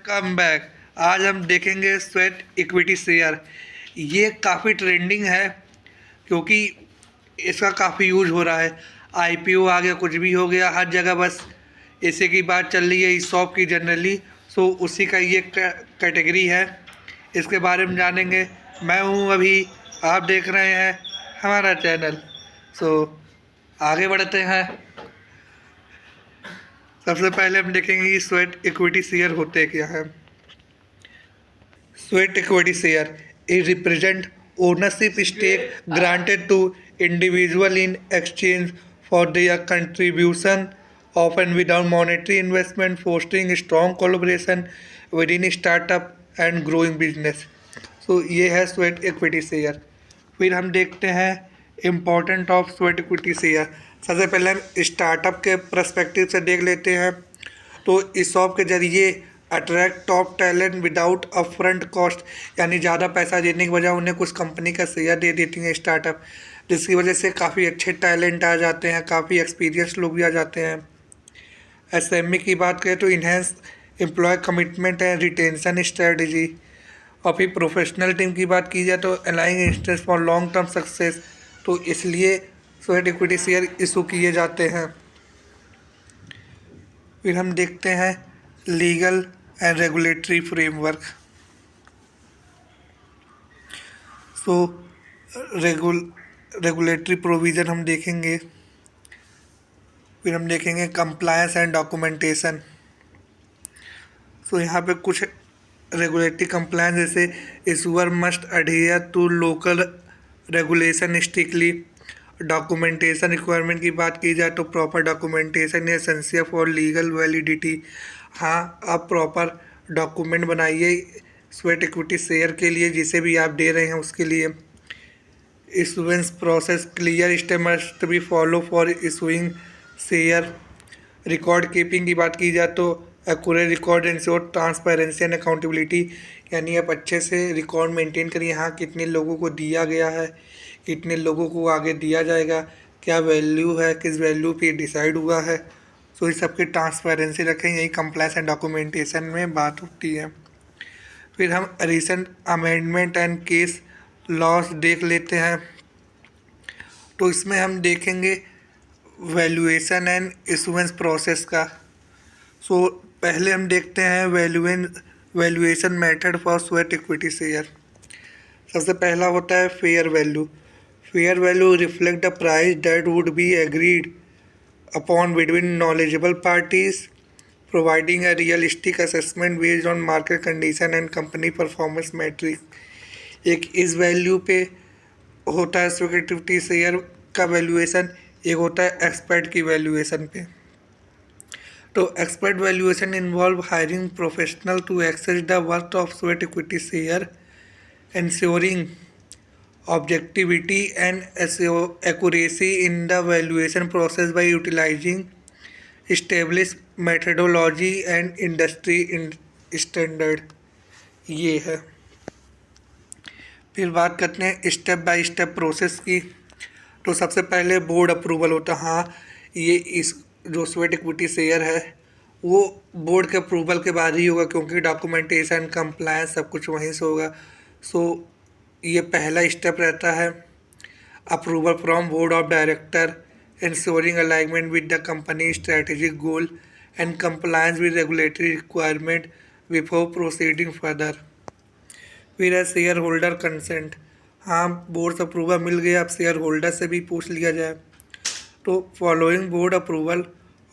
Come back. आज हम देखेंगे स्वेट इक्विटी शेयर। ये काफ़ी ट्रेंडिंग है क्योंकि इसका काफ़ी यूज हो रहा है। आईपीओ आ गया, कुछ भी हो गया, हर जगह बस इसी की बात चल रही है, इस शॉप की जनरली। सो उसी का ये कैटेगरी है, इसके बारे में जानेंगे। मैं हूँ अभी, आप देख रहे हैं हमारा चैनल। सो आगे बढ़ते हैं। सबसे पहले हम देखेंगे कि स्वेट इक्विटी शेयर होते क्या है। Sweat equity share is represent ownership stake granted to individual in exchange for their contribution, often without monetary investment, fostering strong collaboration within startup and growing business. So ये है sweat equity share. फिर हम देखते हैं important of sweat equity share. सबसे पहले हम startup के पर्सपेक्टिव से देख लेते हैं। तो इस शॉप के जरिए attract top talent without upfront cost, यानी ज़्यादा पैसा देने के बजाय उन्हें कुछ कंपनी का शेयर दे देती हैं स्टार्टअप, जिसकी वजह से काफ़ी अच्छे टैलेंट आ जाते हैं, काफ़ी एक्सपीरियंस लोग भी आ जाते हैं। एसएमई की बात करें तो enhance employ commitment and retention strategy. और फिर प्रोफेशनल टीम की बात की जाए तो aligning interest for long term success, तो इसलिए स्वेट इक्विटी शेयर इशू किए जाते हैं। फिर हम देखते हैं legal and regulatory framework. So regulatory provision हम देखेंगे। फिर हम देखेंगे कंप्लायंस एंड डॉक्यूमेंटेशन। सो यहाँ पे कुछ रेगुलेटरी कंप्लायंस जैसे issuer must adhere to local regulation strictly. Documentation requirement की बात की जाए तो प्रॉपर डॉक्यूमेंटेशन है एसेंशियल फॉर लीगल वैलिडिटी। हाँ, आप प्रॉपर डॉक्यूमेंट बनाइए स्वेट इक्विटी शेयर के लिए, जिसे भी आप दे रहे हैं उसके लिए। Issuance process clear step must be follow for issuing share. Record keeping की बात की जाए तो accurate record ensure transparency and accountability, यानी आप अच्छे से रिकॉर्ड मेंटेन करिए। हाँ, कितने लोगों को दिया गया है, कितने लोगों को आगे दिया जाएगा, क्या वैल्यू है, किस वैल्यू पे डिसाइड हुआ है। सो इस सब की ट्रांसपेरेंसी रखें, यही कंप्लायंस एंड डॉक्यूमेंटेशन में बात होती है। फिर हम recent amendment and case laws देख लेते हैं। तो इसमें हम देखेंगे वैल्यूएशन एंड इशुएंस प्रोसेस का। सो पहले हम देखते हैं valuation method for sweat equity share. सबसे पहला होता है fair value. Fair value reflect the price that would be agreed upon between knowledgeable parties, providing a realistic assessment based on market condition and company performance metrics. एक इस value पे होता है sweat equity share का valuation, एक होता है expert की वैल्यूएशन पे। तो expert valuation involve hiring professional to assess the worth of sweat equity share, ensuring objectivity and accuracy in the valuation process by utilizing established methodology and industry standard। ये है। फिर बात करते हैं स्टेप बाय स्टेप प्रोसेस की। तो सबसे पहले बोर्ड अप्रूवल होता है। हाँ, ये इस जो स्वेट इक्विटी शेयर है वो बोर्ड के अप्रूवल के बाद ही होगा, क्योंकि डॉक्यूमेंटेशन कंप्लायंस सब कुछ वहीं से होगा। सो ये पहला स्टेप रहता है। Approval from board of director, ensuring alignment with the company strategic goal and compliance with regulatory requirement before proceeding further. फिर है शेयर होल्डर कंसेंट। हाँ, बोर्ड से अप्रूवल मिल गया, अब शेयर होल्डर से भी पूछ लिया जाए। तो following board approval,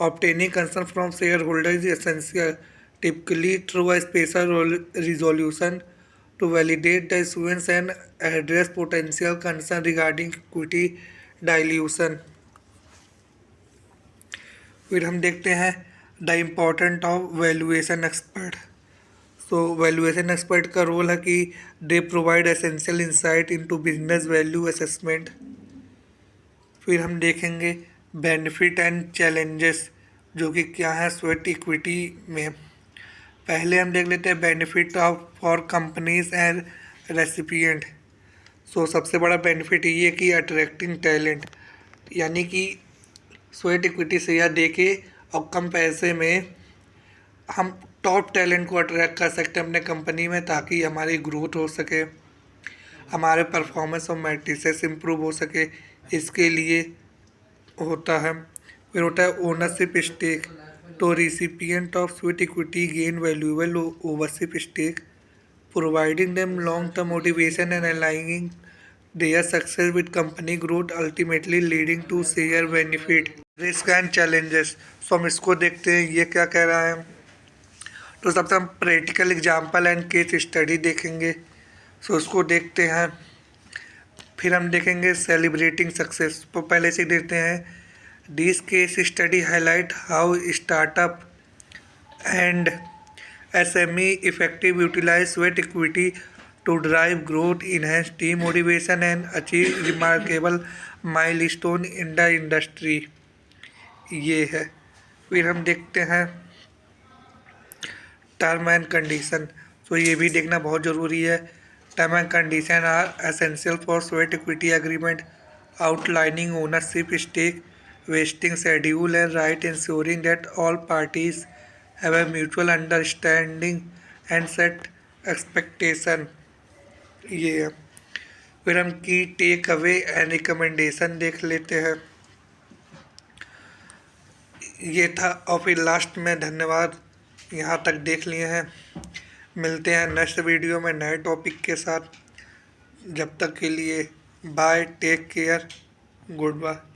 obtaining concern from share holder is essential, typically through a special resolution to validate the issuance and address potential concern regarding equity dilution। फिर हम देखते हैं the important of valuation expert. So valuation expert का role है कि they provide essential insight into business value assessment. फिर हम देखेंगे बेनिफिट एंड चैलेंजेस, जो कि क्या है स्वेट इक्विटी में। पहले हम देख लेते हैं benefit of for companies and recipient. So सबसे बड़ा बेनिफिट ये है कि अट्रैक्टिंग टैलेंट, यानी कि स्वेट इक्विटी शेयर दे के और कम पैसे में हम टॉप टैलेंट को अट्रैक्ट कर सकते हैं अपने कंपनी में, ताकि हमारी ग्रोथ हो सके, हमारे परफॉर्मेंस और मैट्रिसेस इम्प्रूव हो सके। इसके लिए होता है। फिर होता है ओनरशिप स्टेक। तो recipient of sweet equity gain valuable ownership stake, providing them long term motivation and aligning their success with company growth, ultimately leading to share benefit. Risk and challenges. So हम इसको देखते हैं ये क्या कह रहा है। तो सबसे हम practical example and case study देखेंगे। सो उसको देखते हैं। फिर हम देखेंगे सेलिब्रेटिंग सक्सेस। तो पहले से देखते हैं this case study highlight how startup and SME effective utilize sweat equity to drive growth, enhance team motivation and achieve remarkable milestone in the industry। ये है। फिर हम देखते हैं टर्म एंड कंडीशन। तो ये भी देखना बहुत ज़रूरी है। Term and condition are essential for sweat equity agreement, outlining ownership stake, vesting schedule and right, ensuring that all parties have a mutual understanding and set expectation. ये है। फिर हम की टेक अवे एंड रिकमेंडेशन देख लेते हैं। ये था। और फिर लास्ट में धन्यवाद, यहाँ तक देख लिए हैं। मिलते हैं नेक्स्ट वीडियो में नए टॉपिक के साथ। जब तक के लिए bye, take care, good bye.